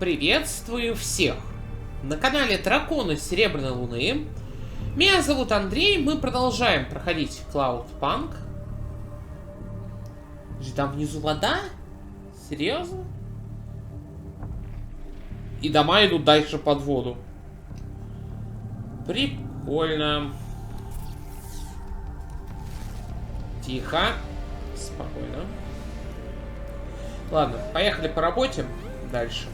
Приветствую всех! На канале Драконы Серебряной Луны. Меня зовут Андрей, мы продолжаем проходить Cloudpunk. Там внизу вода? Серьезно? И дома идут дальше под воду. Прикольно. Тихо. Спокойно. Ладно, поехали по работе дальше.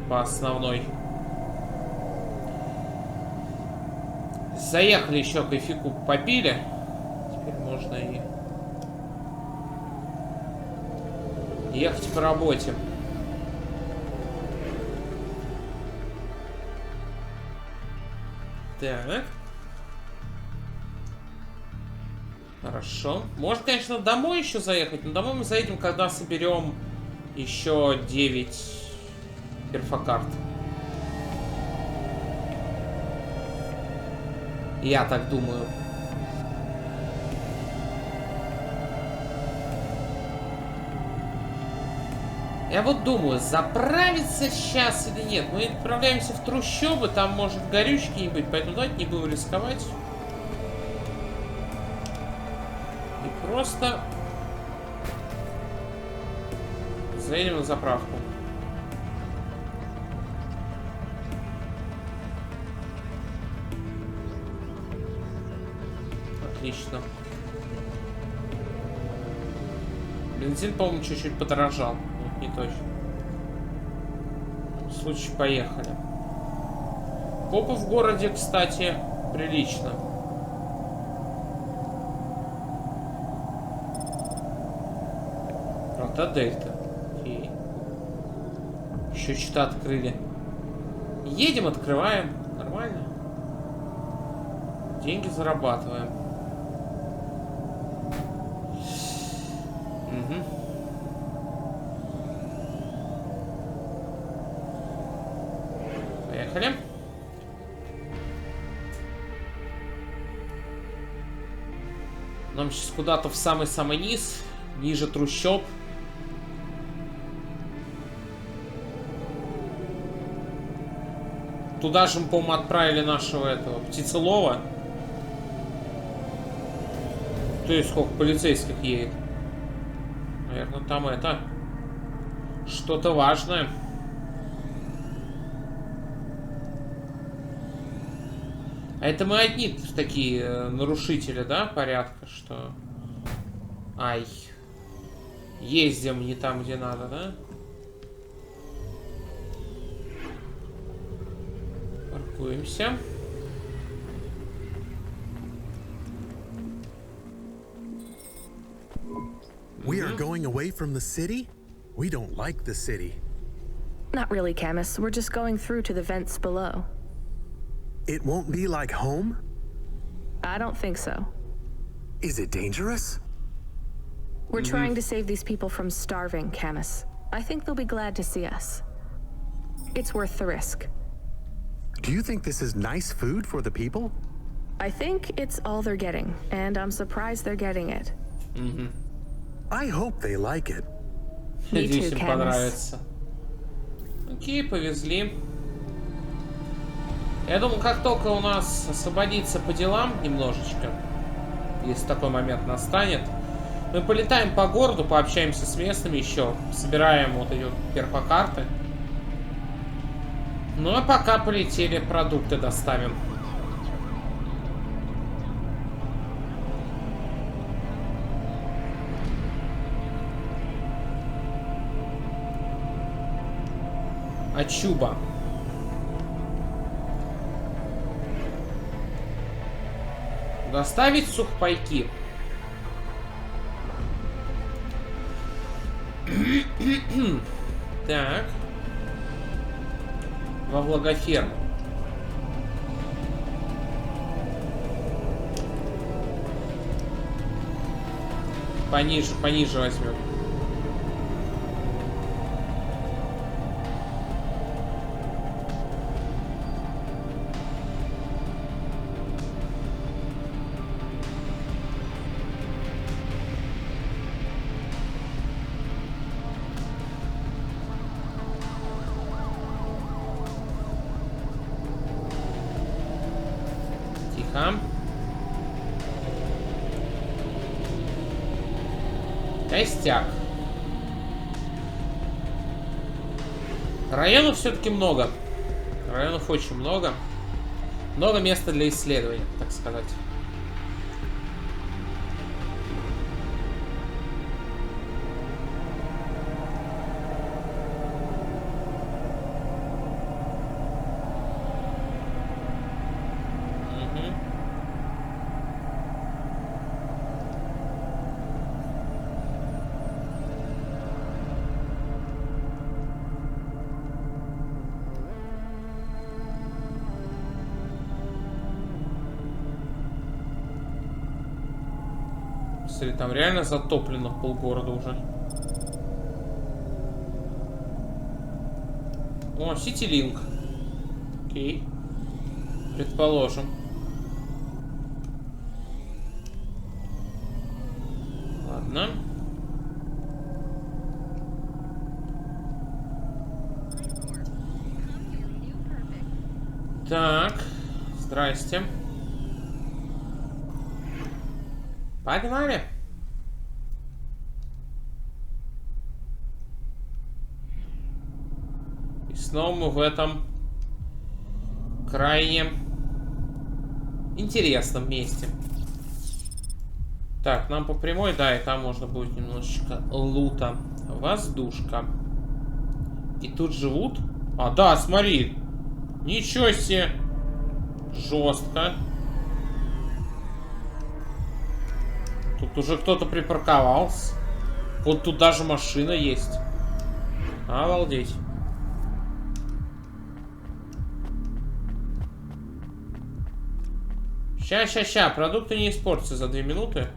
По основной. Заехали еще кофейку попили. Теперь можно и ехать по работе. Так. Хорошо. Можно, конечно, домой еще заехать, но домой мы заедем, когда соберем еще 9 перфокарт. Я так думаю. Я вот думаю, заправиться сейчас или нет. Мы отправляемся в трущобы, там может горючки не быть, поэтому давайте не будем рисковать. И просто заедем на заправку. Отлично. Бензин, по-моему, чуть-чуть подорожал. Не точно. В случае, поехали. Копы в городе, кстати, прилично. Правда, Дельта. Окей. Еще что-то открыли. Едем, открываем. Нормально. Деньги зарабатываем. Угу. Поехали. Нам сейчас куда-то в самый-самый низ, ниже трущоб. Туда же мы, по-моему, отправили нашего этого птицелова. То есть сколько полицейских едет. Наверное, там это что-то важное. А это мы одни такие нарушители, да, порядка, что... Ай. Ездим не там, где надо, да? Паркуемся. We are going away from the city? We don't like the city. Not really, Camus. We're just going through to the vents below. It won't be like home? I don't think so. Is it dangerous? We're trying to save these people from starving, Camus. I think they'll be glad to see us. It's worth the risk. Do you think this is nice food for the people? I think it's all they're getting, and I'm surprised they're getting it. I hope they like it. Me too, Надеюсь, им Camus. понравится. Окей, повезли. Я думаю, как только у нас освободится по делам немножечко, если такой момент настанет, мы полетаем по городу, пообщаемся с местными еще, собираем вот эти вот перфокарты. Ну а пока полетели, продукты доставим. Ачуба. Доставить сухпайки. Так. Во влагоферму. Пониже, пониже возьмем. Тихо. Костяк. Районов все-таки много. Районов очень много. Много места для исследования, так сказать. Смотри, там реально затоплено полгорода уже. О, Ситилинк. Окей. Предположим. Ладно. Так. Здрасте. Погнали. И снова мы в этом крайне интересном месте. Так, нам по прямой, да, и там можно будет немножечко лута. Воздушка. И тут живут? А, да, смотри. Ничего себе. Жестко. Тут уже кто-то припарковался. Вот тут даже машина есть. Обалдеть. Ща. Продукты не испортятся за 2 минуты.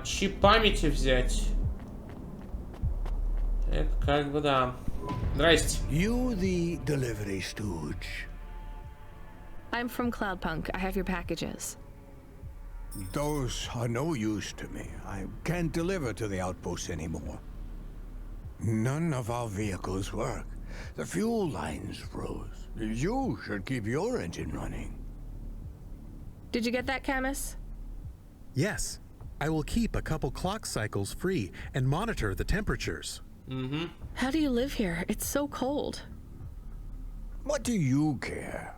Чип памяти взять. Это как бы да. Здрасте. You the delivery stooge. I'm from Cloudpunk. I have your packages. Those are no use to me. I can't deliver to the outpost anymore. None of our vehicles work. The fuel lines froze. You should keep your engine running. Did you get that, Camus? Yes. I will keep a couple clock cycles free and monitor the temperatures. Mm-hmm. How do you live here? It's so cold. What do you care?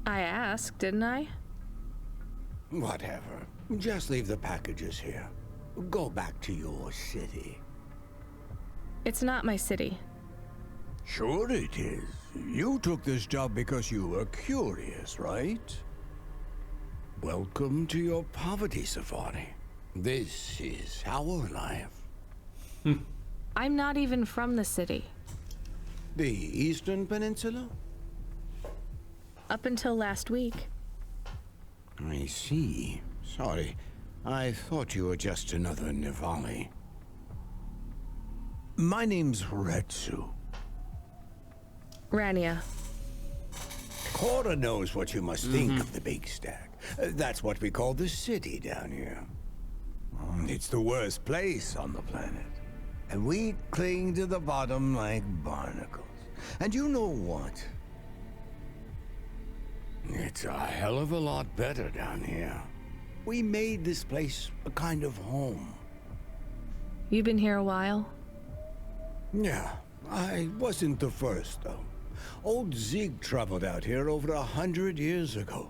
I asked, didn't I? Whatever. Just leave the packages here. Go back to your city. It's not my city. Sure it is. You took this job because you were curious, right? Welcome to your poverty safari. This is our life. I'm not even from the city. The Eastern Peninsula? Up until last week. I see. Sorry. I thought you were just another Nivali. My name's Retsu. Rania. Cora knows what you must think of the big stack. That's what we call the city down here. It's the worst place on the planet. And we cling to the bottom like barnacles. And you know what? It's a hell of a lot better down here. We made this place a kind of home. You've been here a while? Yeah, I wasn't the first, though. Old Zeke traveled out here over 100 years ago.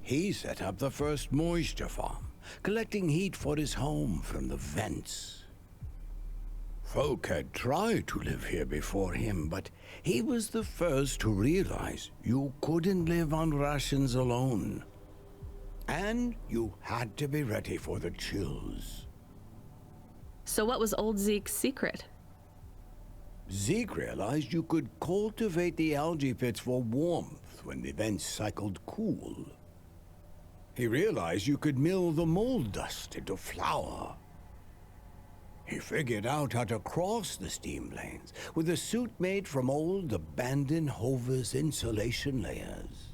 He set up the first moisture farm, collecting heat for his home from the vents. Folk had tried to live here before him, but he was the first to realize you couldn't live on rations alone. And you had to be ready for the chills. So what was old Zeke's secret? Zeke realized you could cultivate the algae pits for warmth when the vents cycled cool. He realized you could mill the mold dust into flour. He figured out how to cross the steam lanes with a suit made from old abandoned Hover's insulation layers.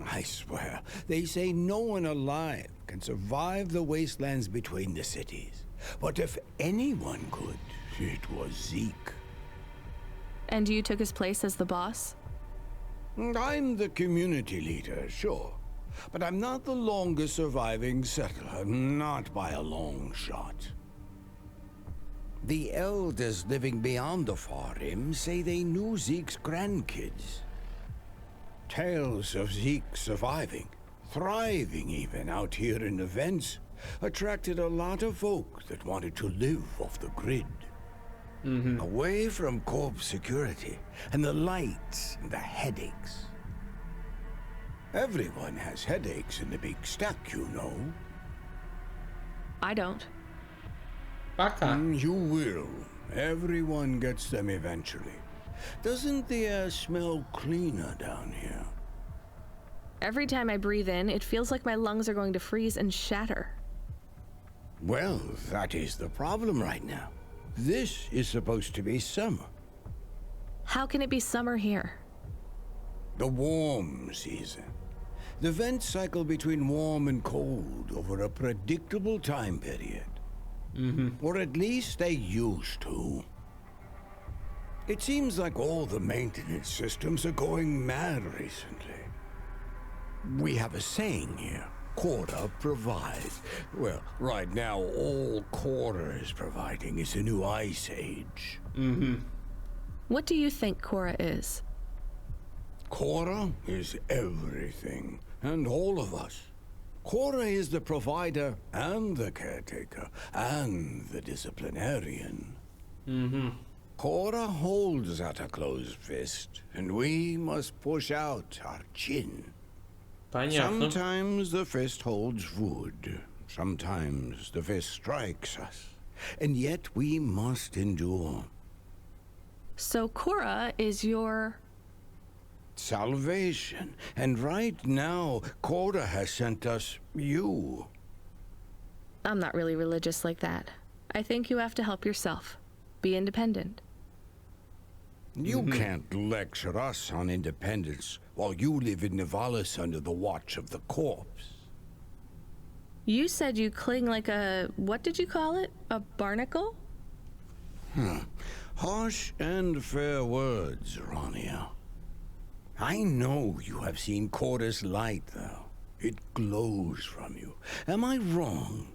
I swear, they say no one alive can survive the wastelands between the cities. But if anyone could, it was Zeke. And you took his place as the boss? I'm the community leader, sure. But I'm not the longest surviving settler, not by a long shot. The elders living beyond the far rim say they knew Zeke's grandkids. Tales of Zeke surviving, thriving even out here in the vents, attracted a lot of folk that wanted to live off the grid. Away from corp security and the lights and the headaches. Everyone has headaches in the big stack, you know. I don't. Пока. You will. Everyone gets them eventually. Doesn't the air smell cleaner down here? Every time I breathe in, it feels like my lungs are going to freeze and shatter. Well, that is the problem right now. This is supposed to be summer. How can it be summer here? The warm season. The vents cycle between warm and cold over a predictable time period. Or at least they used to. It seems like all the maintenance systems are going mad recently. We have a saying here. Quarter provides. Well, right now, all Quarter is providing is a new ice age. What do you think Cora is? Quarter is everything, and all of us. Quarter is the provider, and the caretaker, and the disciplinarian. Quarter holds at a closed fist, and we must push out our chin. Понятно. Sometimes the fist holds wood. Sometimes the fist strikes us. And yet we must endure. So Cora is your... Salvation. And right now, Cora has sent us you. I'm not really religious like that. I think you have to help yourself. Be independent. You can't lecture us on independence while you live in Nivalis under the watch of the corpse. You said you cling like a... what did you call it? A barnacle? Harsh and fair words, Ronia. I know you have seen Cora's light, though. It glows from you. Am I wrong?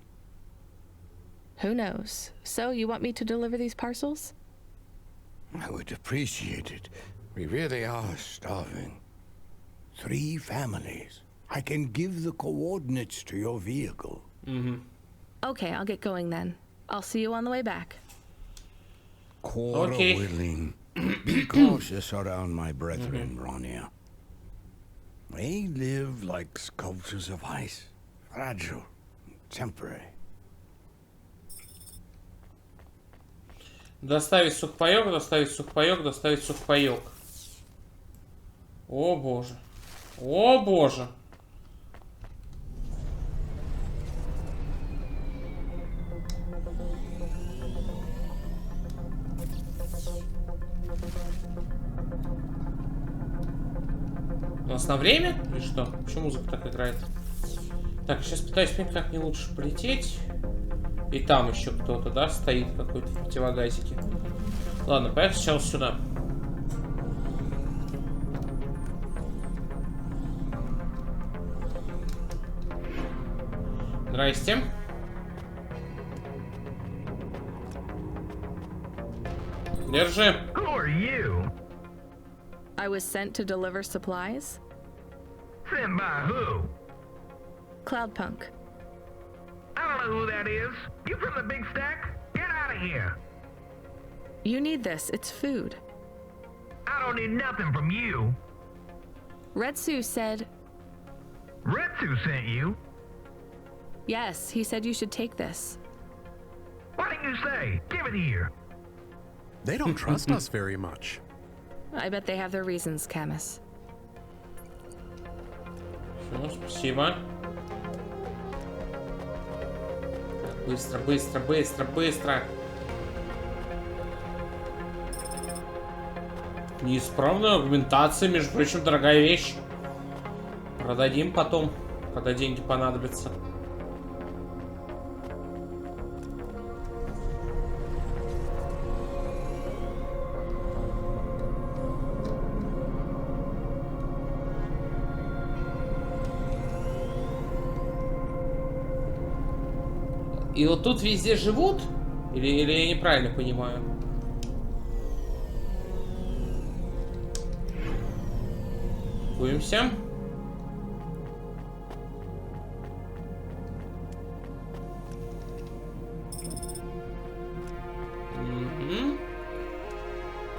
Who knows? So you want me to deliver these parcels? I would appreciate it. We really are starving. 3 families. I can give the coordinates to your vehicle. Okay, I'll get going then. I'll see you on the way back. Cora Okay. willing. Be cautious around my brethren, Ronia. They live like sculptures of ice. Fragile. Temporary. Доставить сухпайок, доставить сухпайок, доставить сухпайок. О боже. О боже. У нас на время? Или что? Почему музыка так играет? Так, сейчас пытаюсь понять, как мне лучше полететь. И там еще кто-то, да, стоит какой-то в противогазике. Ладно, поехали сначала сюда. Здрасте. Держи. Who are you? I was sent to deliver supplies. Sent by who? Cloudpunk. I don't know who that is. You from the big stack? Get out of here. You need this. It's food. I don't need nothing from you. Retsu said... Retsu sent you? Yes, he said you should take this. What did you say? Give it here. They don't trust us very much. I bet they have their reasons, Camus. Все, спасибо. Быстро, быстро, быстро, быстро. Неисправная аргументация, между прочим, дорогая вещь. Продадим потом, когда деньги понадобятся. И вот тут везде живут? Или я неправильно понимаю? Паркуемся.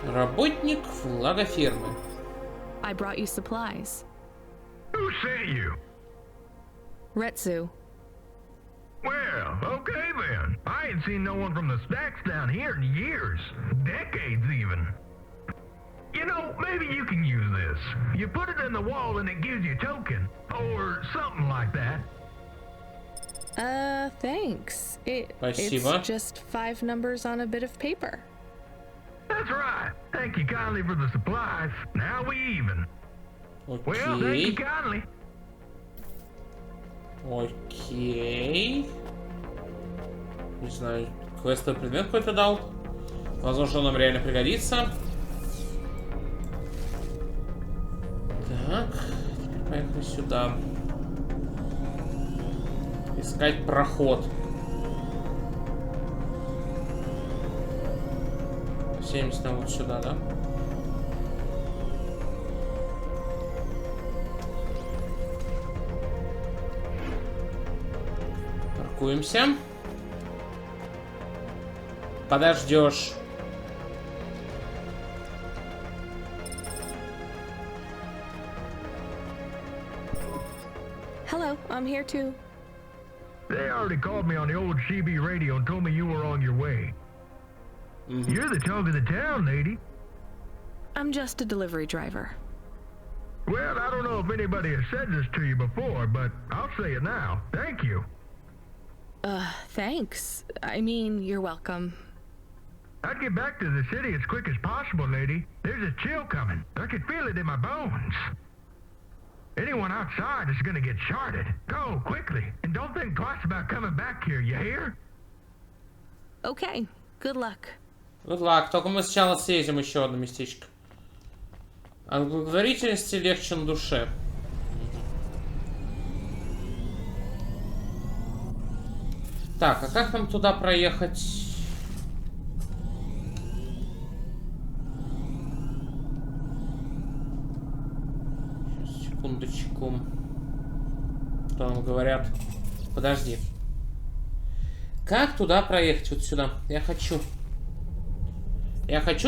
Работник флагофермы. I brought you supplies. Who sent you? Retsu. Well, okay then. I ain't seen no one from the stacks down here in years. Decades even. You know, maybe you can use this. You put it in the wall and it gives you a token. Or something like that. Thanks. Спасибо. It's just 5 numbers on a bit of paper. That's right. Thank you kindly for the supplies. Now we even. Well, thank you kindly. Окей. Не знаю, квестовый предмет какой-то дал. Возможно, он нам реально пригодится. Так, теперь поехали сюда. Искать проход. 70 на вот сюда, да? Паркуемся. Подождешь. Hello, I'm here too. They already called me on the old CB radio and told me you were on your way. You're the talk of the town, lady. I'm just a delivery driver. Well, I don't know if anybody has said this to you before, but I'll say it now. Thank you. Thanks. I mean, you're welcome. I'd get back to the city as quick as possible, lady. There's a chill coming. I can feel it in my bones. Anyone outside is gonna get sharded. Go, quickly. And don't think twice about coming back here, you hear? Okay, good luck. Good luck. Только мы сначала съездим еще одно местечко. От благотворительности легче на душе. Так, а как нам туда проехать? Сейчас, секундочку. Что нам говорят? Подожди. Как туда проехать? Вот сюда. Я хочу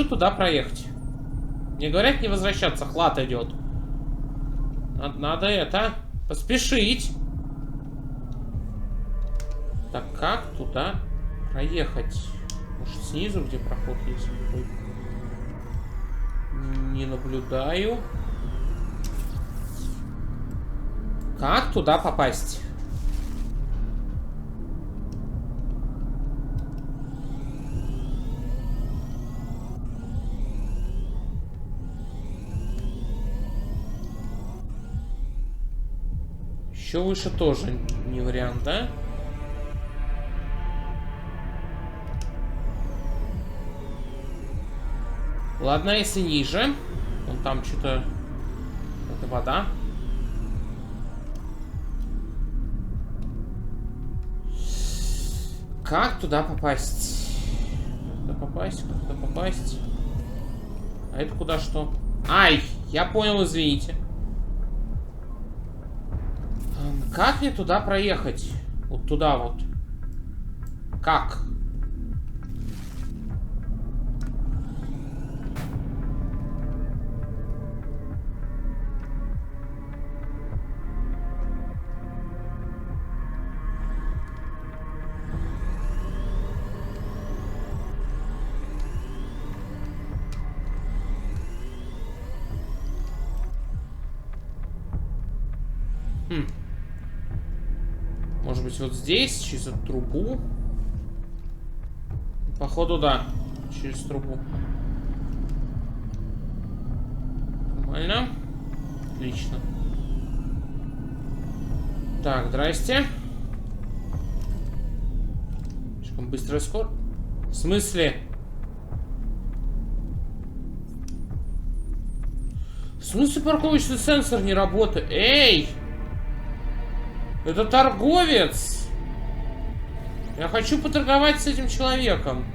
туда проехать. Мне говорят не возвращаться, хлад идет. Надо это поспешить. Так, как туда проехать? Может, снизу, где проход есть? Не наблюдаю. Как туда попасть? Еще выше тоже не вариант, да? Ладно, если ниже. Вон там что-то... Это вода. Как туда попасть? Как туда попасть? Как туда попасть? А это куда что? Ай! Я понял, извините. Как мне туда проехать? Вот туда вот. Как? Может быть, вот здесь, через эту трубу. Походу, да. Через трубу. Нормально. Отлично. Так, здрасте. Слишком быстрый скор. В смысле? В смысле парковочный сенсор не работает? Эй! Это торговец! Я хочу поторговать с этим человеком.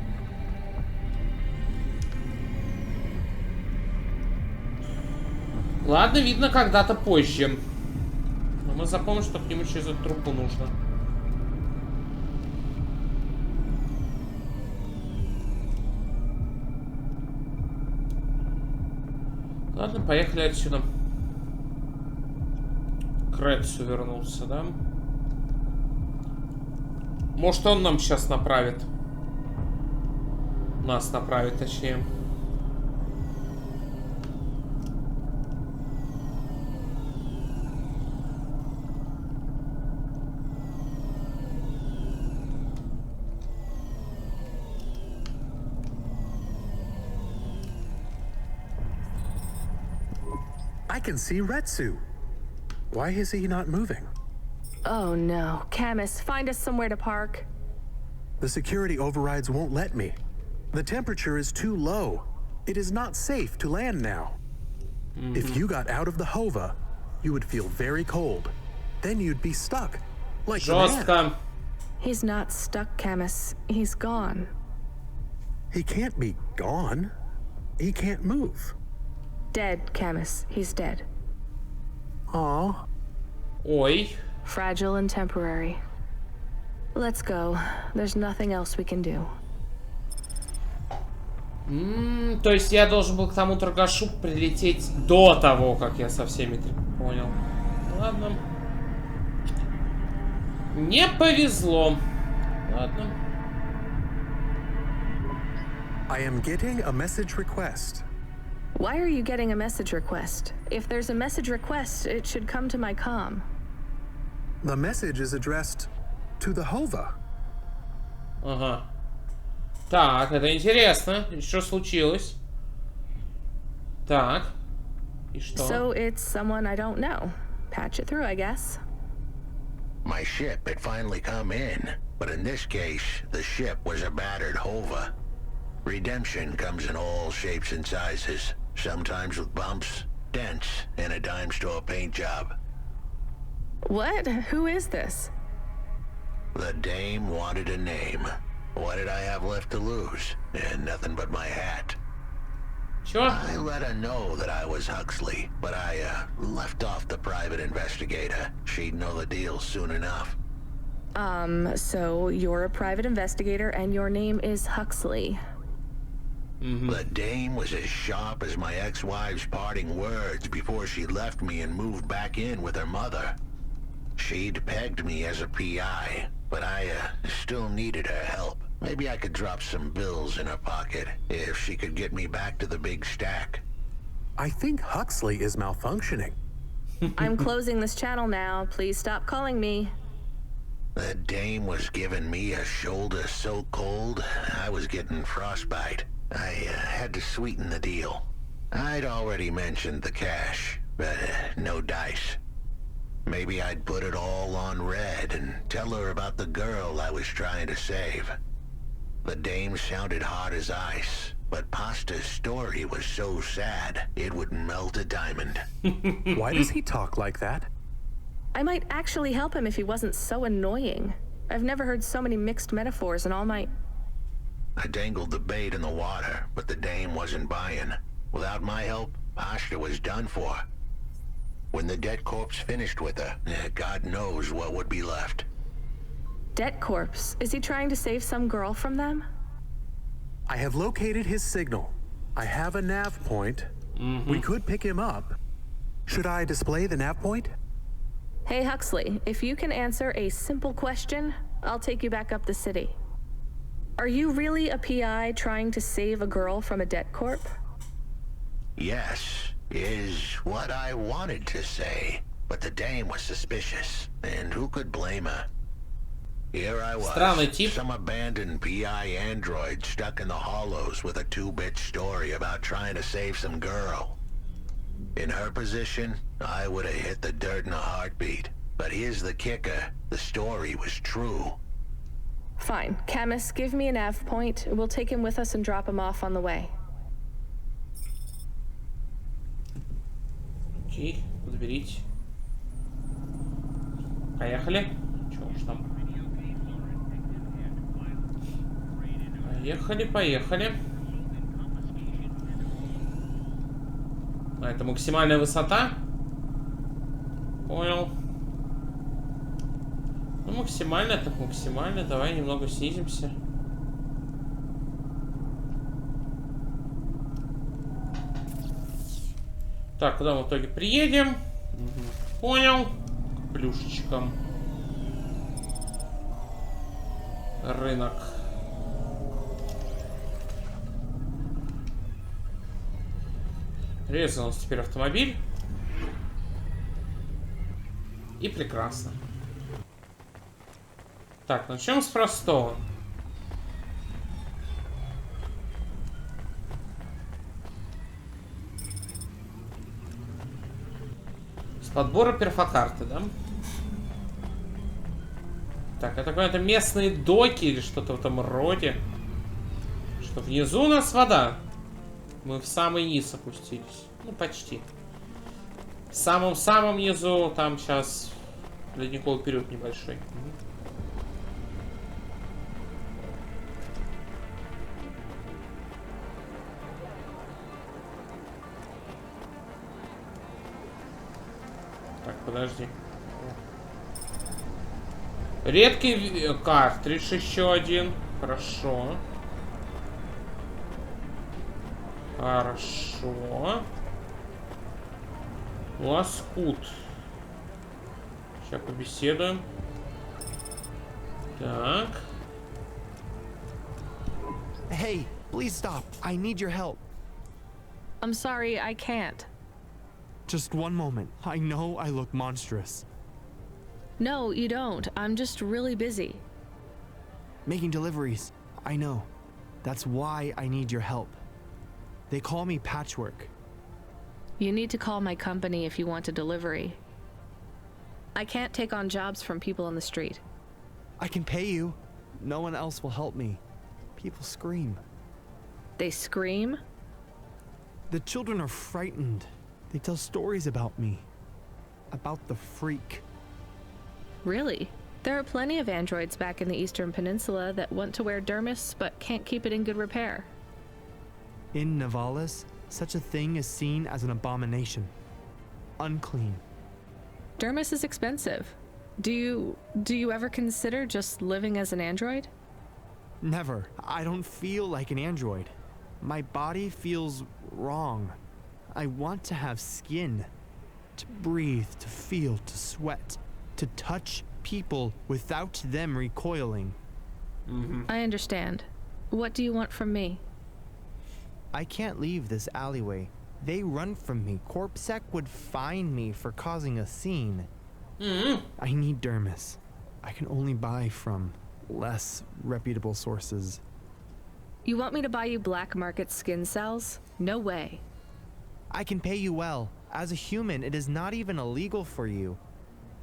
Ладно, видно, когда-то позже. Но мы запомним, что к нему через эту трубку нужно. Ладно, поехали отсюда. К Редсу вернулся, да? Может, он нам сейчас направит. Нас направит, точнее. I can see Retsu. Why is he not moving? Oh no. Camus, find us somewhere to park. The security overrides won't let me. The temperature is too low. It is not safe to land now. If you got out of the Hova, you would feel very cold. Then you'd be stuck. Like the man. Жестко. He's not stuck, Camus. He's gone. He can't be gone. He can't move. Dead, Camus. He's dead. Aw. Ой. Fragile and temporary. Let's go. There's nothing else we can do. То есть я должен был к тому торгашу прилететь до того, как я со всеми понял. Ладно. Не повезло. Ладно. I am getting a message request. Why are you getting a message request? If there's a message request, it should come to my comm. The message is addressed to the Hova. Ага. Так, это интересно. И что случилось? Так. И что? So it's someone I don't know. Patch it through, I guess. My ship had finally come in, but in this case, the ship was a battered Hova. Redemption comes in all shapes and sizes, sometimes with bumps, dents, and a dime store paint job. What? Who is this? The dame wanted a name. What did I have left to lose? And nothing but my hat. Чё? I let her know that I was Huxley, but I left off the private investigator. She'd know the deal soon enough. So you're a private investigator and your name is Huxley. The dame was as sharp as my ex-wife's parting words before she left me and moved back in with her mother. She'd pegged me as a PI, but I still needed her help. Maybe I could drop some bills in her pocket if she could get me back to the big stack. I think Huxley is malfunctioning. I'm closing this channel now. Please stop calling me. The dame was giving me a shoulder so cold, I was getting frostbite. I had to sweeten the deal. I'd already mentioned the cash, but no dice. Maybe I'd put it all on red and tell her about the girl I was trying to save. The dame sounded hard as ice, but Pasta's story was so sad, it would melt a diamond. Why does he talk like that? I might actually help him if he wasn't so annoying. I've never heard so many mixed metaphors in all my... I dangled the bait in the water, but the dame wasn't buying. Without my help, Pasta was done for. When the debt corpse finished with her, God knows what would be left. Debt corpse? Is he trying to save some girl from them? I have located his signal. I have a nav point. We could pick him up. Should I display the nav point? Hey Huxley, if you can answer a simple question, I'll take you back up the city. Are you really a PI trying to save a girl from a debt corp? Yes, is what I wanted to say, but the dame was suspicious, and who could blame her? Here I was, Странный тип. some abandoned PI android stuck in the hollows with a 2-bit story about trying to save some girl. In her position, I would have hit the dirt in a heartbeat. But here's the kicker, the story was true. Fine. Camus, give me a nav point. We'll take him with us and drop him off on the way. Окей, подберите. Поехали. Чё уж там? Поехали, поехали. А, это максимальная высота? Понял. Ну, максимально, так максимально. Давай немного снизимся. Так, куда мы в итоге приедем? Угу. Понял. К плюшечкам. Рынок. Резал у нас теперь автомобиль. И прекрасно. Так, начнем с простого. С подбора перфокарты, да? Так, это какие-то местные доки или что-то в этом роде. Что внизу у нас вода. Мы в самый низ опустились. Ну, почти. В самом-самом низу там сейчас ледниковый период небольшой. Так, подожди. Редкий картридж еще один. Хорошо. Хорошо. Лоскут. Сейчас побеседуем. Так. Hey, please stop. I need your help. I'm sorry, I can't. Just one moment. I know I look monstrous. No, you don't. I'm just really busy. Making deliveries. I know. That's why I need your help. They call me Patchwork. You need to call my company if you want a delivery. I can't take on jobs from people on the street. I can pay you. No one else will help me. People scream. They scream? The children are frightened. They tell stories about me. About the freak. Really? There are plenty of androids back in the Eastern Peninsula that want to wear dermis but can't keep it in good repair. In Navalis, such a thing is seen as an abomination. Unclean. Dermis is expensive. Do you ever consider just living as an android? Never. I don't feel like an android. My body feels wrong. I want to have skin. To breathe, to feel, to sweat. To touch people without them recoiling. I understand. What do you want from me? I can't leave this alleyway. They run from me. Corpsec would fine me for causing a scene. I need dermis. I can only buy from less reputable sources. You want me to buy you black market skin cells? No way. I can pay you well. As a human, it is not even illegal for you.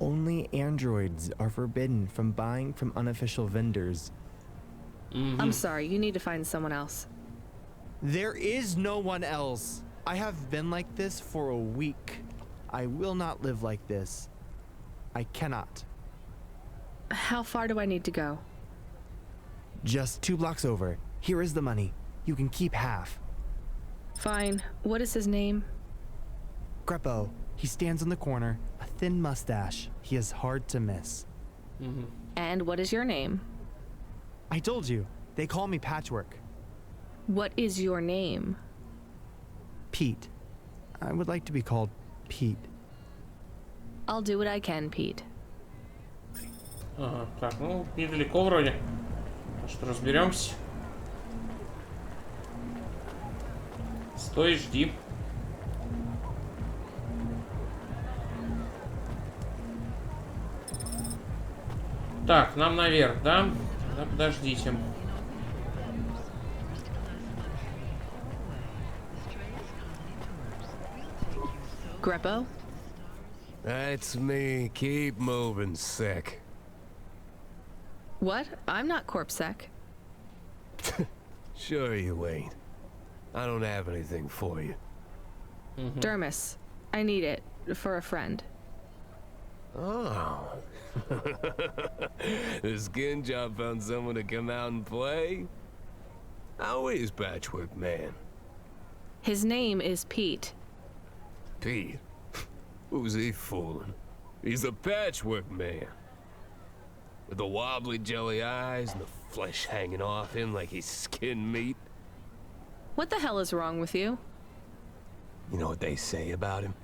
Only androids are forbidden from buying from unofficial vendors. I'm sorry, you need to find someone else. There is no one else. I have been like this for a week. I will not live like this. I cannot. How far do I need to go? Just 2 blocks over. Here is the money. You can keep half. Fine. What is his name? Greppo. He stands on the corner, a thin mustache. He is hard to miss. And what is your name? I told you. They call me Patchwork. What is your name? Pete. I would like to be called Pete. I'll do what I can, Pete. Ага, так, ну, недалеко вроде. Так что разберемся. Стой, жди. Так, нам наверх, да? Да, подождите. Greppo? That's me. Keep moving, sick. What? I'm not Corpsec. Sure you ain't. I don't have anything for you. Dermis. I need it. For a friend. Oh. The skin job found someone to come out and play? How is Patchwork Man? His name is Pete. Pete? Who's he fooling? He's the Patchwork Man. With the wobbly jelly eyes and the flesh hanging off him like he's skinned meat. What the hell is wrong with you? You know what they say about him?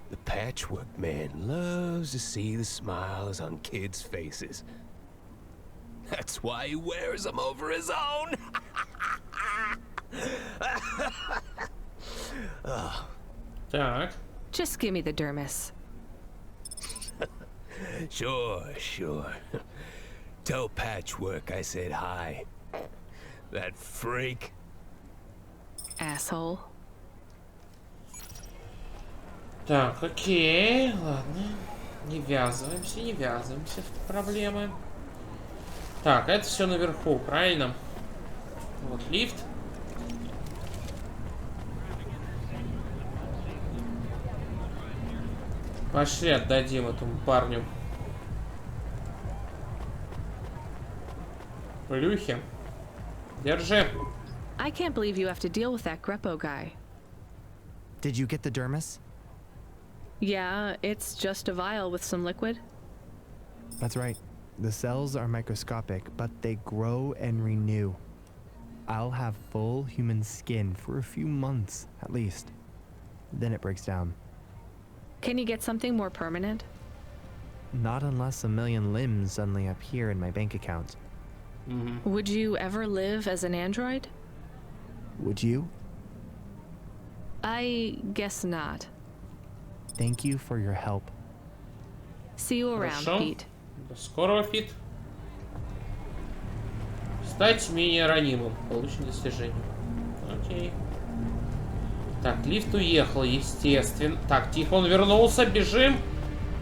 The Patchwork Man loves to see the smiles on kids' faces. That's why he wears them over his own. Так. Just give me the dermis. Sure. Tell Patchwork I said hi. That freak. Asshole. Так, окей, ладно. Не ввязываемся в проблемы. Так, это все наверху, правильно? Вот лифт. Пошли отдадим этому парню плюхи. Держи. I can't believe you have to deal with that Grepo guy. Did you get the dermis? Yeah, it's just a vial with some liquid. That's right. The cells are microscopic, but they grow and renew. I'll have full human skin for a few months, at least. Then it breaks down. Can you get something more permanent? Not unless a million limbs suddenly appear in my bank account. Would you ever live as an android? Would you? I guess not. Thank you for your help. See you around, Хорошо. Pete. До скорого, Пит. Стать менее ранимым. Получено достижение. Окей. Так, лифт уехал, естественно. Так, тихо, он вернулся. Бежим.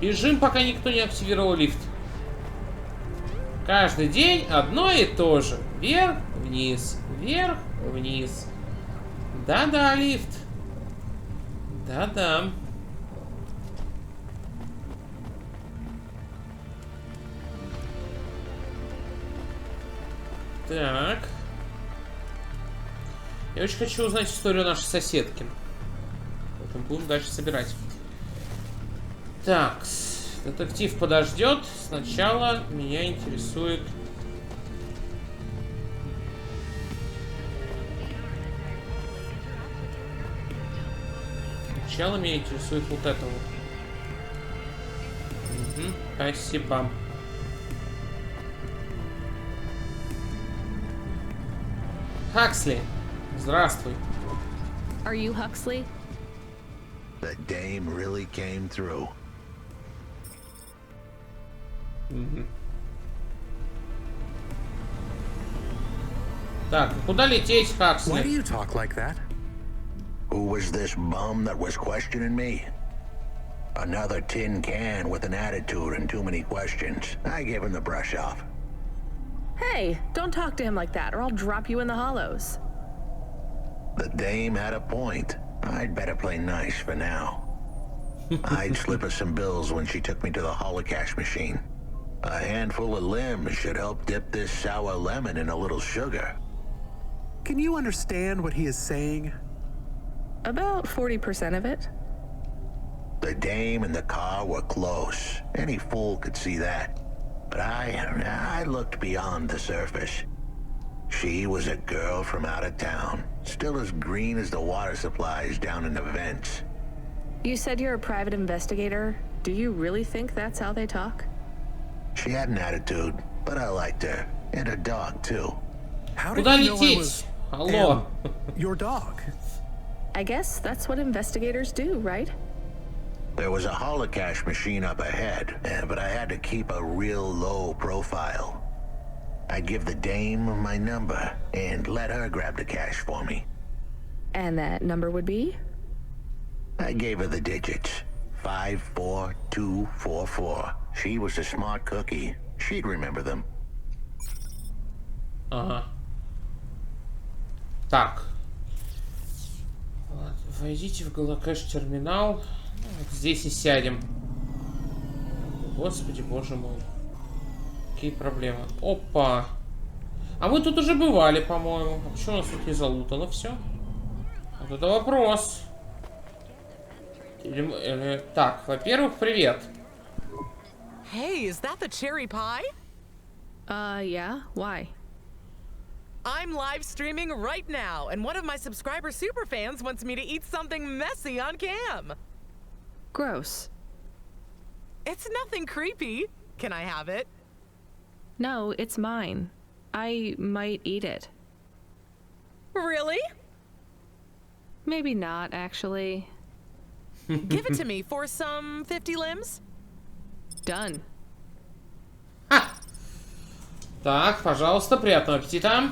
Бежим, пока никто не активировал лифт. Каждый день одно и то же. Вверх, вниз. Вверх, вниз. Да-да, лифт. Да-да. Так. Я очень хочу узнать историю нашей соседки. Поэтому будем дальше собирать. Так. Детектив подождет. Сначала меня интересует... Сначала меня интересует вот это вот. Угу, спасибо. Хаксли, здравствуй. Are you Huxley? The dame really came through. Так, куда лететь, Why do Хаксли? you talk like that? Who was this bum that was questioning me? Another tin can with an attitude and too many questions. I gave him the brush off. Hey, don't talk to him like that or I'll drop you in the hollows. The dame had a point. I'd better play nice for now. I'd slip her some bills when she took me to the holocash machine. A handful of limbs should help dip this sour lemon in a little sugar. Can you understand what he is saying? About 40% of it. The dame and the car were close. Any fool could see that. But I looked beyond the surface. She was a girl from out of town, still as green as the water supplies down in the vents. You said you're a private investigator. Do you really think that's how they talk? She had an attitude, but I liked her. And her dog, too. How did Куда you know I was... лететь? Алло. Your dog. I guess that's what investigators do, right? There was a holocash machine up ahead, but I had to keep a real low profile. I'd give the dame my number and let her grab the cash for me. And that number would be? I gave her the digits. 54244. She was a smart cookie. She'd remember them. Ага. Так. Ладно, войдите в голокэш-терминал. Вот здесь и сядем. Господи, боже мой. Какие проблемы. Опа. А мы тут уже бывали, по-моему. А почему у нас тут не залутано все? Вот это вопрос. Так, во-первых, привет. Hey, is that the cherry pie? Yeah, why? I'm live streaming right now, and one of my subscriber superfans wants me to eat something messy on cam. Gross. It's nothing creepy. Can I have it? No, it's mine. I might eat it. Really? Maybe not, actually. Give it to me for some 50 limbs. Done. Ха! Так, пожалуйста, приятного аппетита.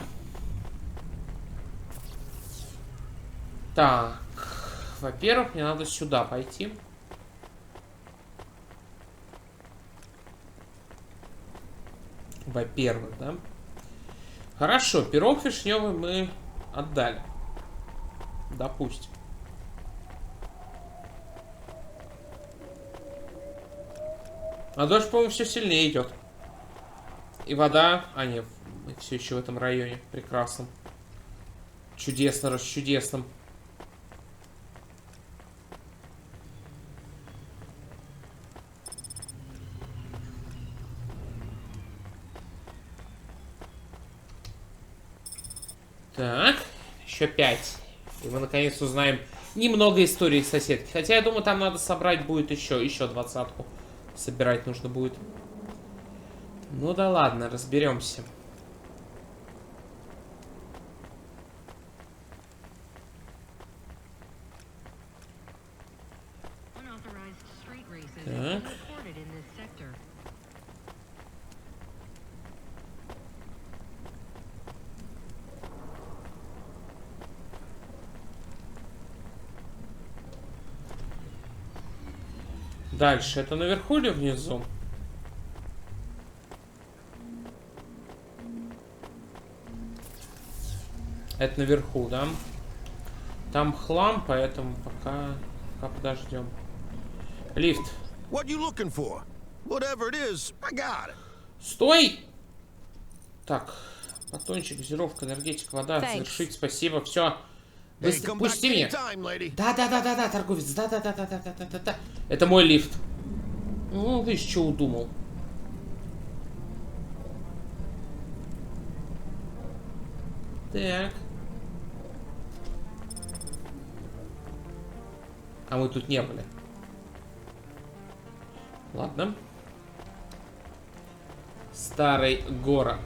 Так, во-первых, мне надо сюда пойти. Во-первых, да? Хорошо, пирог вишневый мы отдали. Допустим. А дождь, по-моему, все сильнее идет. И вода... А, нет, мы все еще в этом районе. Прекрасном. Чудесно, расчудесном. Так, еще 5. И мы наконец узнаем немного истории соседки. Хотя я думаю, там надо собрать будет еще 20-ку. Собирать нужно будет. Ну да ладно, разберемся. Так. Дальше. Это наверху или внизу? Это наверху, да? Там хлам, поэтому пока подождем. Лифт. What you looking for? Whatever it is, I got it. Стой! Так, батончик, газировка, энергетика, вода, Thanks. завершить, спасибо, все. Hey, come back Пусти меня. anytime, lady. Да, торговец, да. Это мой лифт. Ну, ты что удумал? Так. А мы тут не были. Ладно. Старый город.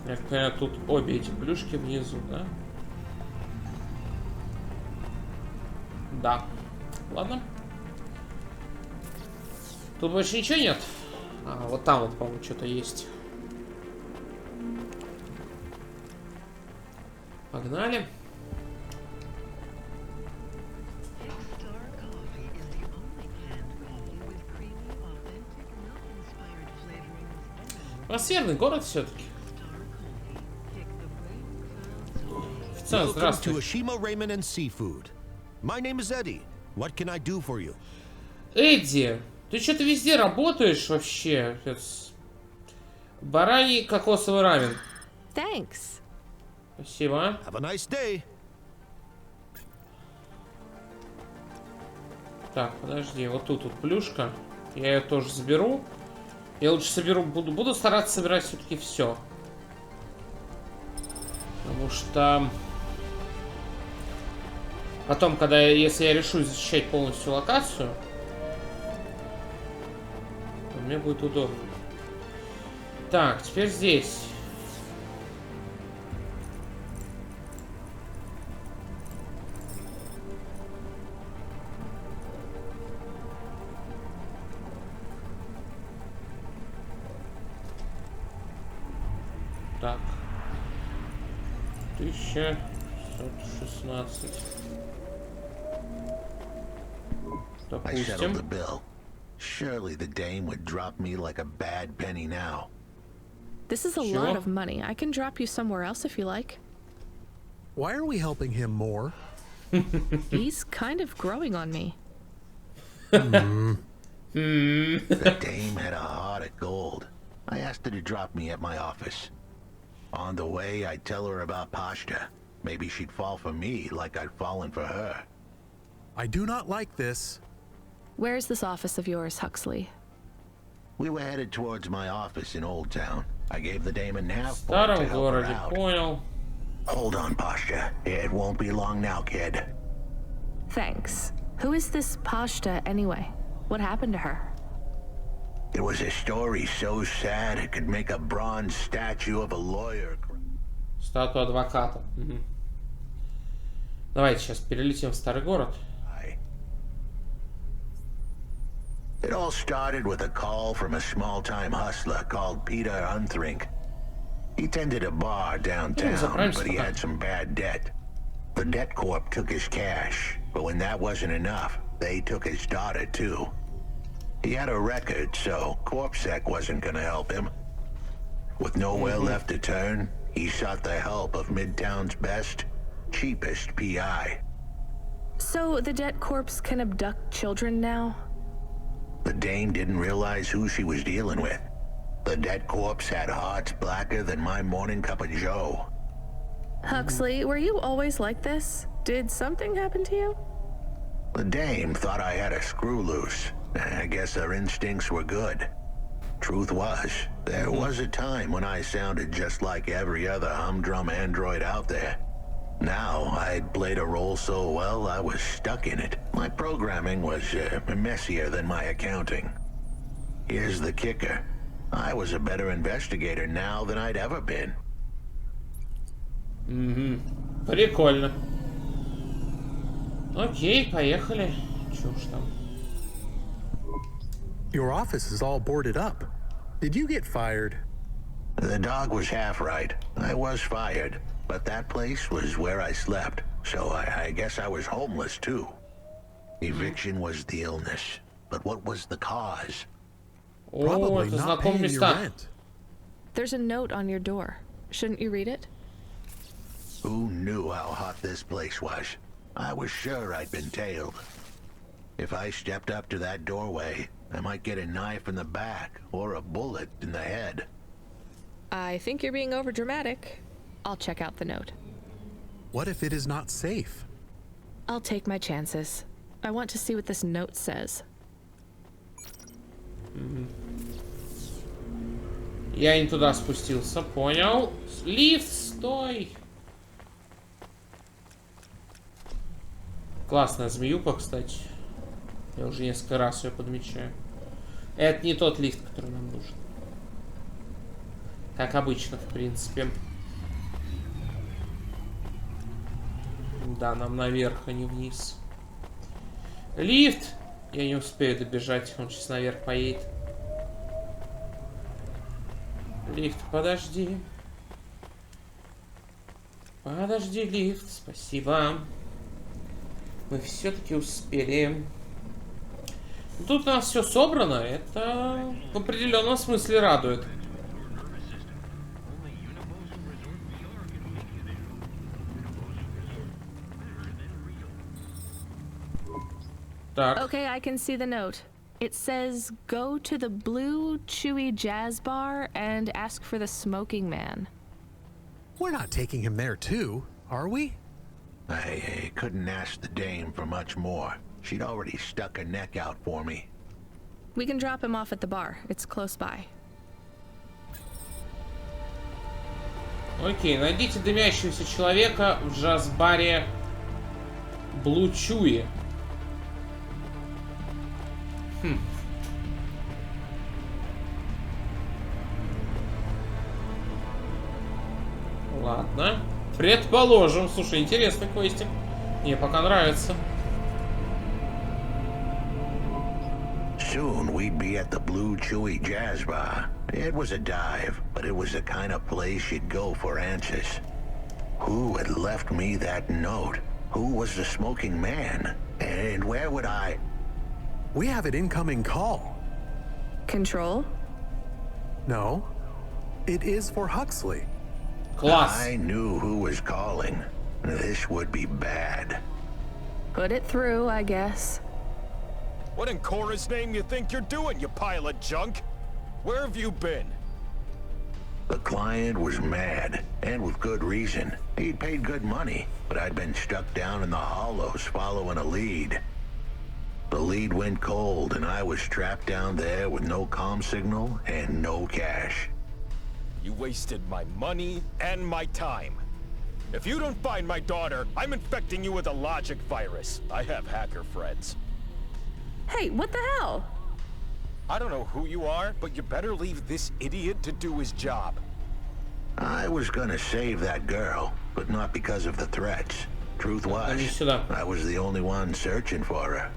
Я понимаю, тут обе эти плюшки внизу, да? Да. Ладно. Тут больше ничего нет? А, вот там вот, по-моему, что-то есть. Погнали. Атмосферный город все-таки. Официант, Welcome to здравствуй. Ashima Ramen and Seafood. My name is Eddie. What can I do for you? Эдди, ты что-то везде работаешь вообще? Бараний кокосовый рамен. Thanks. Спасибо. Have a nice day. Так, подожди, вот тут вот плюшка. Я ее тоже заберу. Я лучше соберу, буду стараться собирать все-таки все. Потому что потом, если я решу защищать полностью локацию, то мне будет удобно. Так, теперь здесь. Так. 1616. I settled the Допустим. bill. Surely the dame would drop me like a bad penny now. This is a Sure. lot of money. I can drop you somewhere else if you like. Why are we helping him more? He's kind of growing on me. The dame had a heart of gold. I asked her to drop me at my office. On the way, I'd tell her about Pashta. Maybe she'd fall for me like I'd fallen for her. I do not like this. Where's this office of yours, Huxley? We were headed towards my office in Old Town. I gave the dame a nav В point to старом help her городе, out. понял. Hold on, Pashta. It won't be long now, kid. Thanks. Who is this Pashta anyway? What happened to her? It was a story so sad it could make a bronze statue of a lawyer. Статуя адвоката. Давайте сейчас перелетим в старый город. It all started with a call from a small-time hustler called Peter Unthrink. He tended a bar downtown, but he had some bad debt. The debt corp took his cash, but when that wasn't enough, they took his daughter too. He had a record, so CorpSec wasn't gonna help him. With nowhere left to turn, he sought the help of Midtown's best, cheapest PI. So the debt corpse can abduct children now? The dame didn't realize who she was dealing with. The debt corpse had hearts blacker than my morning cup of joe. Huxley, were you always like this? Did something happen to you? The dame thought I had a screw loose. I guess her instincts were good. Truth was, there was a time when I sounded just like every other humdrum android out there. Now, I'd played a role so well, I was stuck in it. My programming was messier than my accounting. Here's the kicker. I was a better investigator now than I'd ever been. Прикольно. Окей, поехали. Чё уж там. Your office is all boarded up. Did you get fired? The dog was half right. I was fired. But that place was where I slept, so I guess I was homeless too. Eviction was the illness, but what was the cause? Probably not paying your rent. There's a note on your door. Shouldn't you read it? Who knew how hot this place was? I was sure I'd been tailed. If I stepped up to that doorway, I might get a knife in the back or a bullet in the head. I think you're being overdramatic. I'll check out the note. What if it is not safe? I'll take my chances. I want to see what this note says. Я не туда спустился, понял. Лифт, стой! Классная змеюка, кстати. Я уже несколько раз ее подмечаю. Это не тот лифт, который нам нужен. Как обычно, в принципе. Да, нам наверх, а не вниз. Лифт! Я не успею добежать, он сейчас наверх поедет. Лифт, подожди. Подожди, лифт, спасибо. Мы все-таки успели. Тут у нас все собрано, это в определенном смысле радует. Так. Okay, I can see the note. It says, go to the Blue Chewy Jazz Bar and ask for the smoking man. We're not taking him there too, are we? I couldn't ask the dame for much more. She'd already stuck her neck out for me. We can drop him off at the bar. It's close by. Окей, найдите дымящегося человека в джаз-баре Blue Chewy. Ладно. Предположим. Слушай, интересный квестик. Мне пока нравится. Soon we'd be at the Blue Chewy Jazz Bar. It was a dive, but it was the kind of place you'd go for answers. Who had left me that note? Who was the smoking man? And where would I... We have an incoming call. Control? No. It is for Huxley. Класс. I knew who was calling. This would be bad. Put it through, I guess. What in Cora's name you think you're doing, you pile of junk? Where have you been? The client was mad, and with good reason. He'd paid good money, but I'd been stuck down in the hollows following a lead. The lead went cold, and I was trapped down there with no comm signal and no cash. You wasted my money and my time. If you don't find my daughter, I'm infecting you with a logic virus. I have hacker friends. Hey, what the hell? I don't know who you are, but you better leave this idiot to do his job. I was gonna save that girl, but not because of the threats. Truth was, I was the only one searching for her.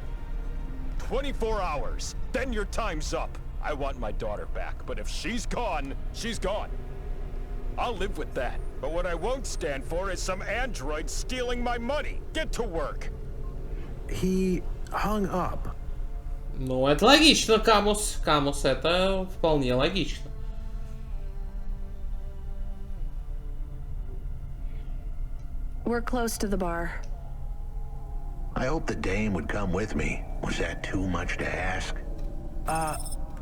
24 hours, then your time's up. I want my daughter back, but if she's gone, she's gone. I'll live with that, but what I won't stand for is some android stealing my money. Get to work. He hung up. Ну, это логично, Камус. Камус, это вполне логично. We're close to the bar. I hope the dame would come with me. Was that too much to ask?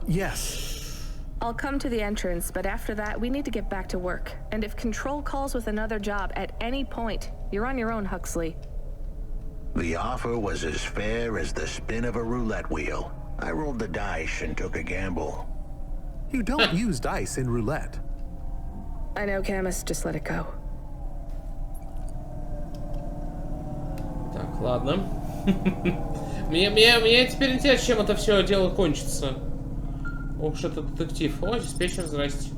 Yes. I'll come to the entrance, but after that, we need to get back to work. And if Control calls with another job at any point, you're on your own, Huxley. The offer was as fair as the spin of a roulette wheel. I rolled the dice and took a gamble. You don't use dice in roulette. I know, Camus, just let it go. Так, ладно. Мне теперь интересно, чем это все дело кончится. Ох, что это детектив. О, диспетчер, здрасте.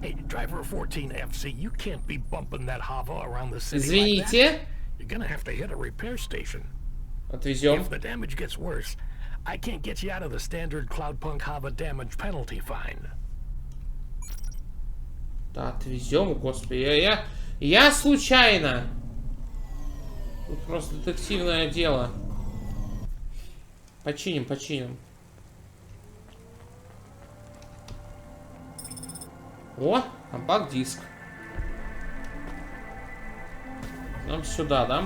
Hey, driver 14FC, you can't be bumping that hovel around the city. Извините. Like that. You're gonna have to hit a repair station. Отвезем. If the damage gets worse, I can't get you out of the standard Cloudpunk Hava damage penalty fine. Да, отвезем, господи. Я случайно. Тут просто детективное дело. Починим. О, компакт-диск. Нам сюда, да?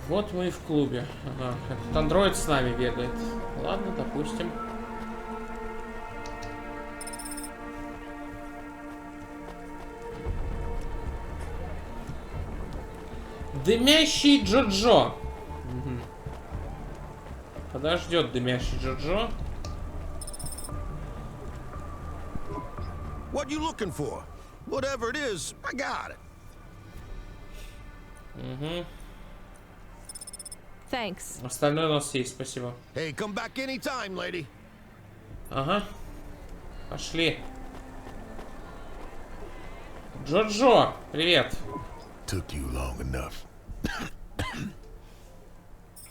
Вот мы и в клубе. Ага, этот андроид с нами бегает. Ладно, допустим. Дымящий Джоджо. Угу. Подождет дымящий Джоджо. What you looking for? Whatever it is, I got it. Угу. Thanks. Остальное у нас есть, спасибо. Hey, come back anytime, lady. Ага. Пошли. Джоджо, привет. Took you long enough.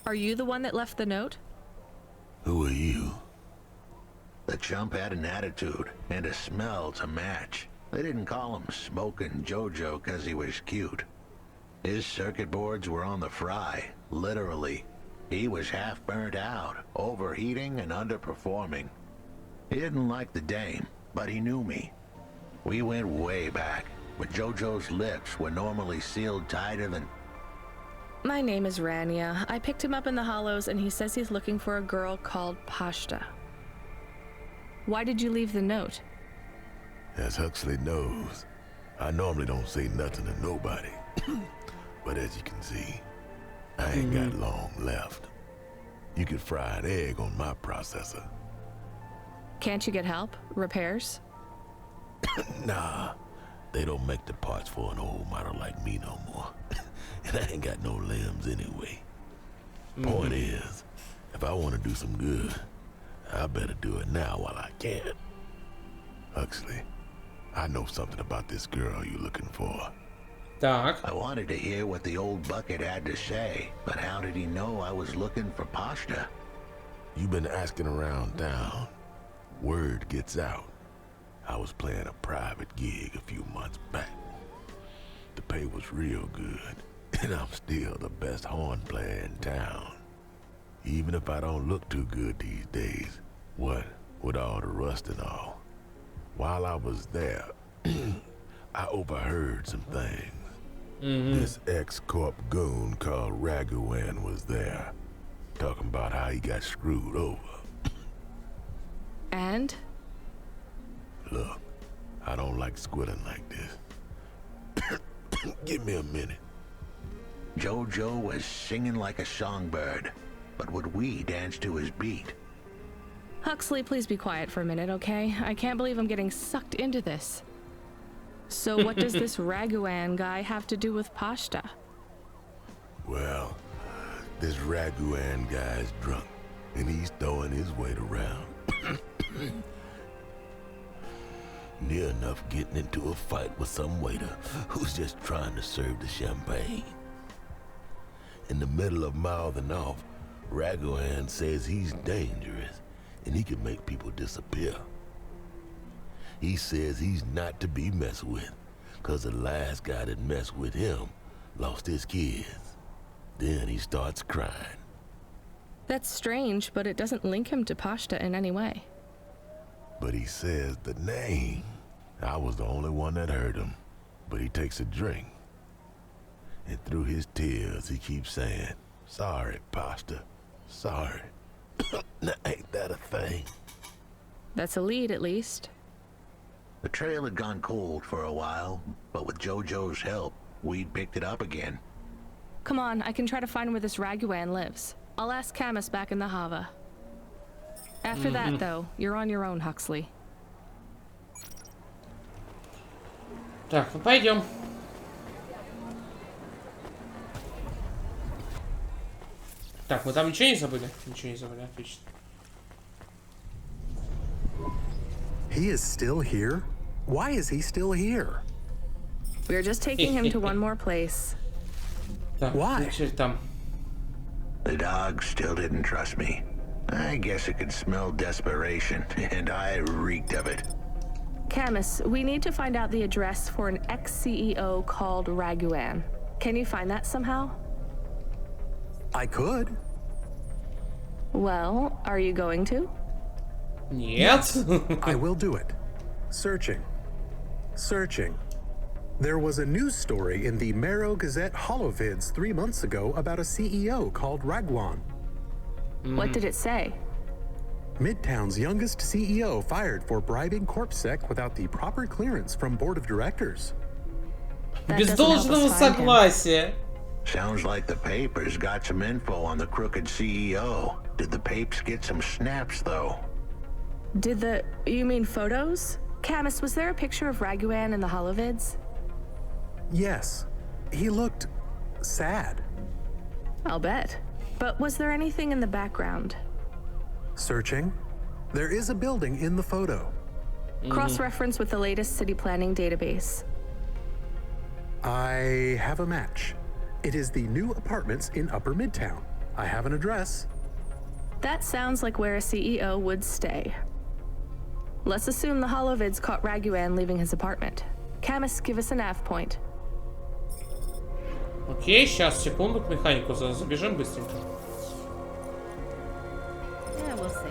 Are you the one that left the note? Who are you? The chump had an attitude and a smell to match. They didn't call him Smokin' Jojo because he was cute. His circuit boards were on the fry, literally. He was half burnt out, overheating and underperforming. He didn't like the dame, but he knew me. We went way back, but Jojo's lips were normally sealed tighter than... My name is Rania. I picked him up in the hollows and he says he's looking for a girl called Pashta. Why did you leave the note? As Huxley knows, I normally don't say nothing to nobody. But as you can see, I ain't got long left. You could fry an egg on my processor. Can't you get help? Repairs? Nah, they don't make the parts for an old model like me no more. And I ain't got no limbs anyway. Point is, if I want to do some good, I better do it now while I can. Huxley, I know something about this girl you're looking for. Так. I wanted to hear what the old bucket had to say, but how did he know I was looking for Pashta? You've been asking around town. Word gets out. I was playing a private gig a few months back. The pay was real good, and I'm still the best horn player in town. Even if I don't look too good these days, what with all the rust and all. While I was there, I overheard some things. This ex-corp goon called Raguan was there, talking about how he got screwed over. And? Look, I don't like squilling like this. Give me a minute. Jojo was singing like a songbird, but would we dance to his beat? Huxley, please be quiet for a minute, okay? I can't believe I'm getting sucked into this. So what does this Raguan guy have to do with pasta? Well, this Raguan guy's drunk, and he's throwing his weight around. Near enough getting into a fight with some waiter who's just trying to serve the champagne. In the middle of mouthing off, Raguan says he's dangerous, and he can make people disappear. He says he's not to be messed with, cause the last guy that messed with him lost his kids. Then he starts crying. That's strange, but it doesn't link him to pasta in any way. But he says the name. I was the only one that heard him, but he takes a drink. And through his tears, he keeps saying, "Sorry, pasta, sorry." Now, ain't that a thing? That's a lead, at least. The trail had gone cold for a while, but with Jojo's help, we'd picked it up again. Come on, I can try to find where this Raguan lives. I'll ask Camus back in the Hava. After that, though, you're on your own, Huxley. Так, ну пойдем. Так, мы там ничего не забыли? Ничего не забыли, отлично. He is still here? Why is he still here? We're just taking him to one more place. Так, Why? Там. The dog still didn't trust me. I guess it could smell desperation, and I reeked of it. Camus, we need to find out the address for an ex-CEO called Raguan. Can you find that somehow? I could. Well, are you going to? Нет. I will do it. Searching. Searching. There was a news story in the Marrow Gazette Holovids 3 months ago about a CEO called Raguan. What did it say? Midtown's youngest CEO fired for bribing CorpSec without the proper clearance from board of directors. That Без doesn't help us должного find him. согласия. Sounds like the papers got some info on the crooked CEO. Did the papes get some snaps, though? You mean photos? Camus, was there a picture of Raguan in the Holovids? Yes, he looked sad. I'll bet. But was there anything in the background? Searching. There is a building in the photo. Cross-reference with the latest city planning database. I have a match. It is the new apartments in Upper Midtown. I have an address. That sounds like where a CEO would stay. Let's assume the Holovids caught Raguan leaving his apartment. Camus, give us a nav point. Окей, сейчас, секунду, к механику забежим быстренько. Yeah, we'll see.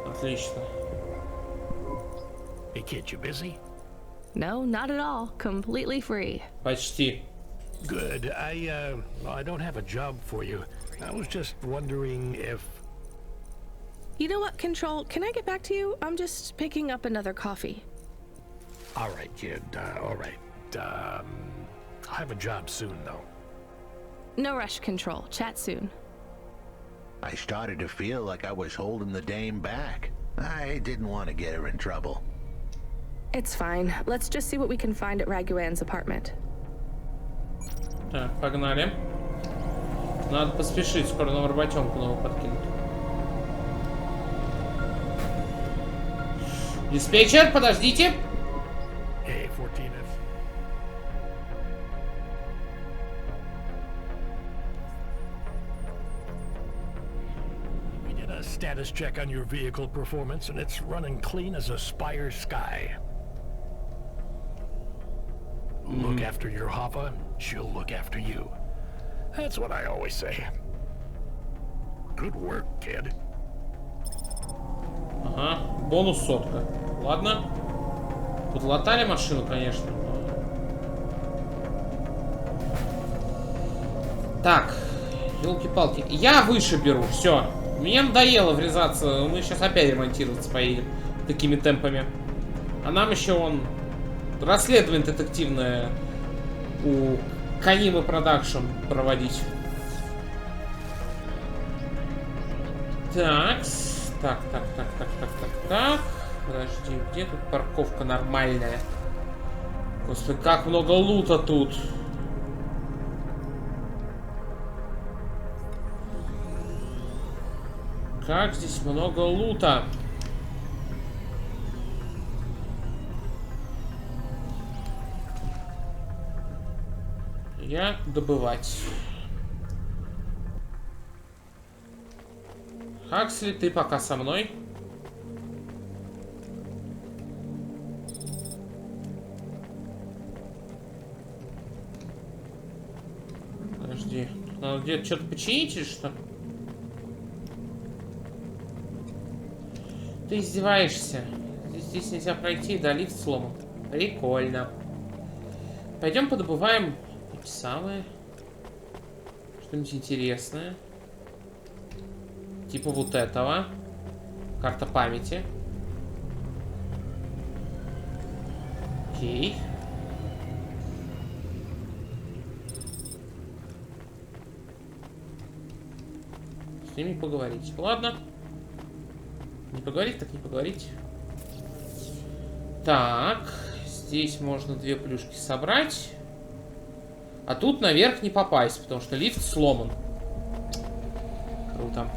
Отлично. Hey kid, you busy? No, not at all. Completely free. Почти. Good. I don't have a job for you. I was just wondering if... You know what, Control? Can I get back to you? I'm just picking up another coffee. All right, kid. All right. I'll have a job soon, though. No rush, Control. Chat soon. I started to feel like I was holding the dame back. I didn't want to get her in trouble. It's fine. Let's just see what we can find at Raguan's apartment. Так, погнали. Надо поспешить, скоро нам работенку новую подкинут. Диспетчер, подождите. Hey, 14F. We did a status check on your vehicle performance, and it's running clean as a Spire sky. Look after your Hava, she'll look after you. That's what I always say. Good work, kid. Ага, бонус сотка. Ладно. Подлатали машину, конечно. Так, елки-палки. Я выше беру, все. Мне надоело врезаться. Мы сейчас опять ремонтироваться поедем такими темпами. А нам еще он расследование детективное у Канимы Продакшн проводить. Так. Подожди, где тут парковка нормальная? Господи, как много лута тут. Как здесь много лута. Я добывать. Хаксли, ты пока со мной. Подожди. Надо где-то что-то починить или что? Ты издеваешься. Здесь нельзя пройти, да, лифт сломан. Прикольно. Пойдем подобываем эти самые. Что-нибудь интересное. Типа вот этого. Карта памяти. Окей. С ними поговорить. Ладно. Не поговорить, так не поговорить. Так. Здесь можно 2 плюшки собрать. А тут наверх не попасть, потому что лифт сломан. Круто.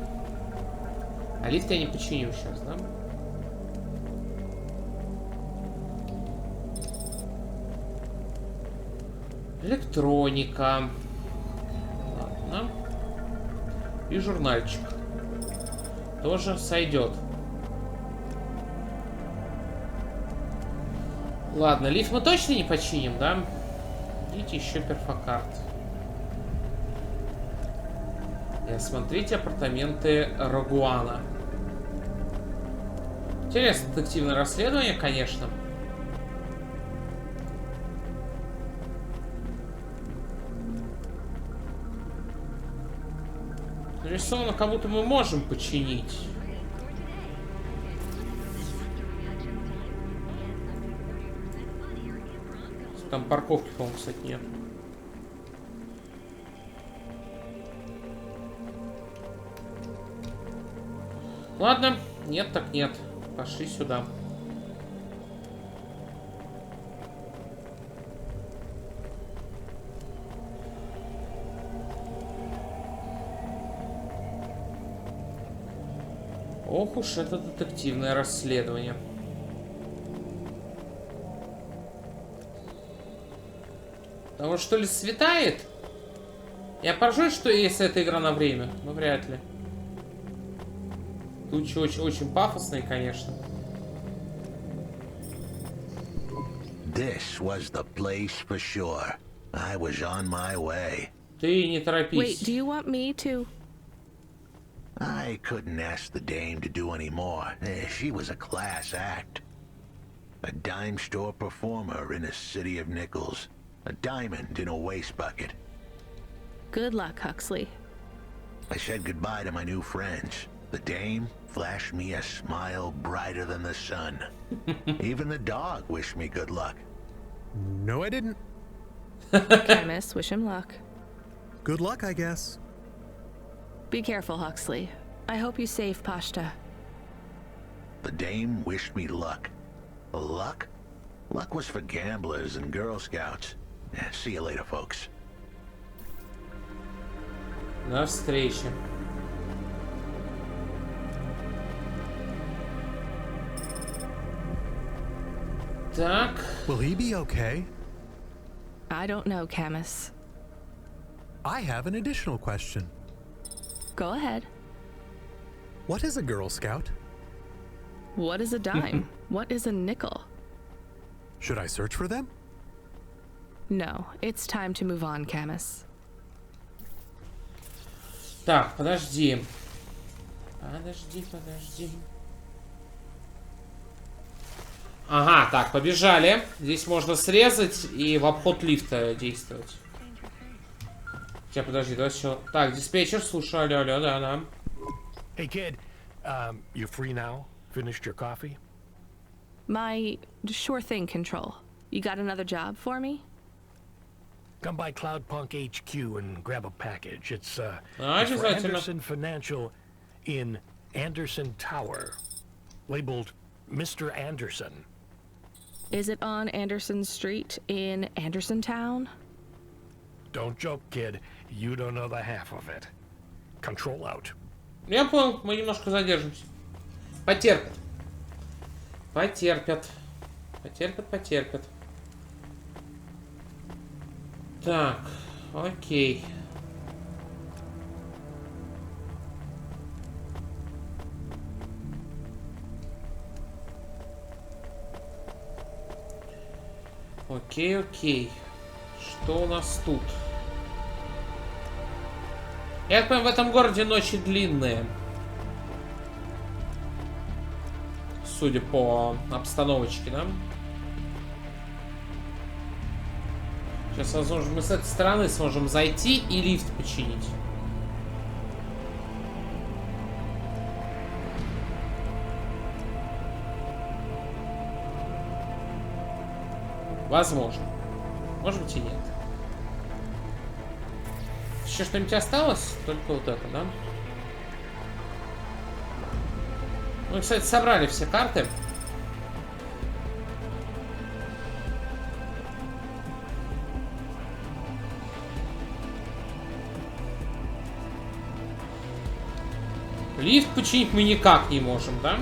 А лифт я не починю сейчас, да? Электроника. Ладно. И журнальчик. Тоже сойдет. Ладно, лифт мы точно не починим, да? Идите еще перфокарт. И осмотрите апартаменты Рагуана. Интересное детективное расследование, конечно. Нарисовано, как будто мы можем починить. Там парковки, по-моему, кстати, нет. Ладно, нет так нет. Пошли сюда. Ох уж это детективное расследование. Потому что ли светает? Я поражаюсь, что если эта игра на время. Ну, вряд ли. Тучи очень пафосные, конечно. This was the place for sure. I was on my way. Ты не торопись. Wait, do you want me to? I couldn't ask the dame to do any more. She was a class act. A dime store performer in a city of nickels. A diamond in a waste bucket. Good luck, Huxley. I said goodbye to my new friends. The dame flashed me a smile brighter than the sun. Even the dog wished me good luck. No, I didn't. Chemist, wish him luck. Good luck, I guess. Be careful, Huxley. I hope you save Pashta. The dame wished me luck. Luck? Luck was for gamblers and Girl Scouts. See you later, folks. До встречи. Так. Will he be okay? I don't know, Camus. I have an additional question. Go ahead. What is a Girl Scout? What is a dime? What is a nickel? Should I search for them? No, it's time to move on, Camus. Так, подожди. Подожди. Ага, так, побежали. Здесь можно срезать и в обход лифта действовать. Сейчас, подожди, давай еще... Так, диспетчер, слушай, алло, да. Hey, kid, you free now? Finished your coffee? My sure thing, Control. You got another job for me? Come by Cloudpunk HQ and grab a package. It's for обязательно. Anderson Financial in Anderson Tower, labeled Mr. Anderson. Is it on Anderson Street in Anderson Town? Don't joke, kid. You don't know the half of it. Control out. Я понял, мы немножко задержимся. Потерпят. Потерпят. Так, окей. Окей. Что у нас тут? Я так понимаю, в этом городе ночи длинные. Судя по обстановочке, да? Сейчас, возможно, мы с этой стороны сможем зайти и лифт починить. Возможно. Может быть и нет. Еще что-нибудь осталось? Только вот это, да? Мы, кстати, собрали все карты. Лифт починить мы никак не можем, да?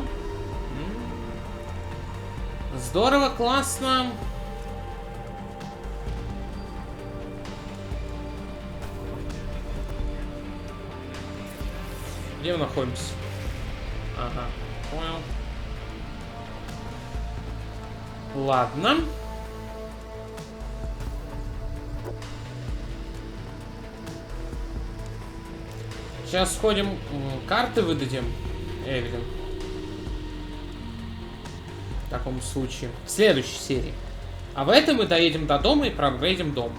Здорово, классно. Где мы находимся? Ага, понял. Ладно. Сейчас сходим, карты выдадим, Эвелин. В таком случае. В следующей серии. А в этой мы доедем до дома и проапгрейдим дом.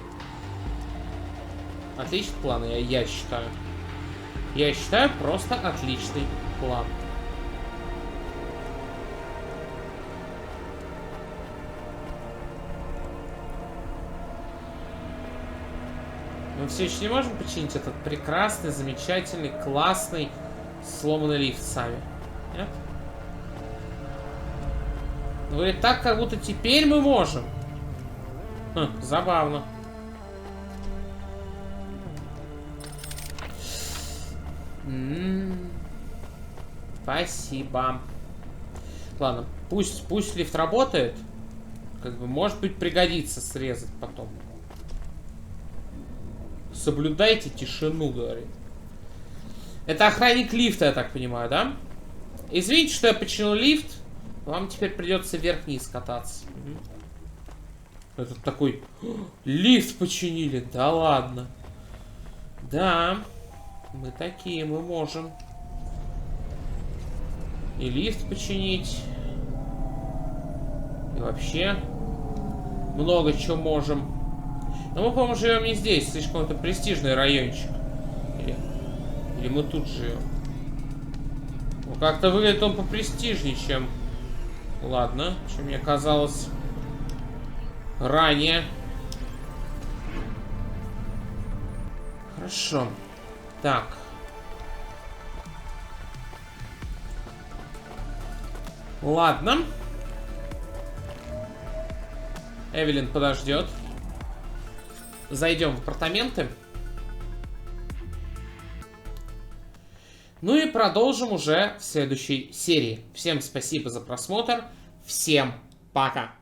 Отличный план, я считаю. Я считаю, просто отличный план. Мы все еще не можем починить этот прекрасный, замечательный, классный, сломанный лифт сами. Нет? Говорит так, как будто теперь мы можем. Забавно. Спасибо. Ладно, пусть лифт работает. Как бы, может быть, пригодится срезать потом. Соблюдайте тишину, говорит. Это охранник лифта, я так понимаю, да? Извините, что я починил лифт. Вам теперь придется вверх-вниз кататься. Этот такой... Лифт починили. Да ладно. Да. Мы такие, мы можем. И лифт починить. И вообще много чего можем. Но мы, по-моему, живем не здесь. Слишком это престижный райончик. Или мы тут живем. Ну, как-то выглядит он попрестижнее, чем... Ладно, чем мне казалось ранее. Хорошо. Так. Ладно. Эвелин подождет. Зайдем в апартаменты. Ну и продолжим уже в следующей серии. Всем спасибо за просмотр. Всем пока.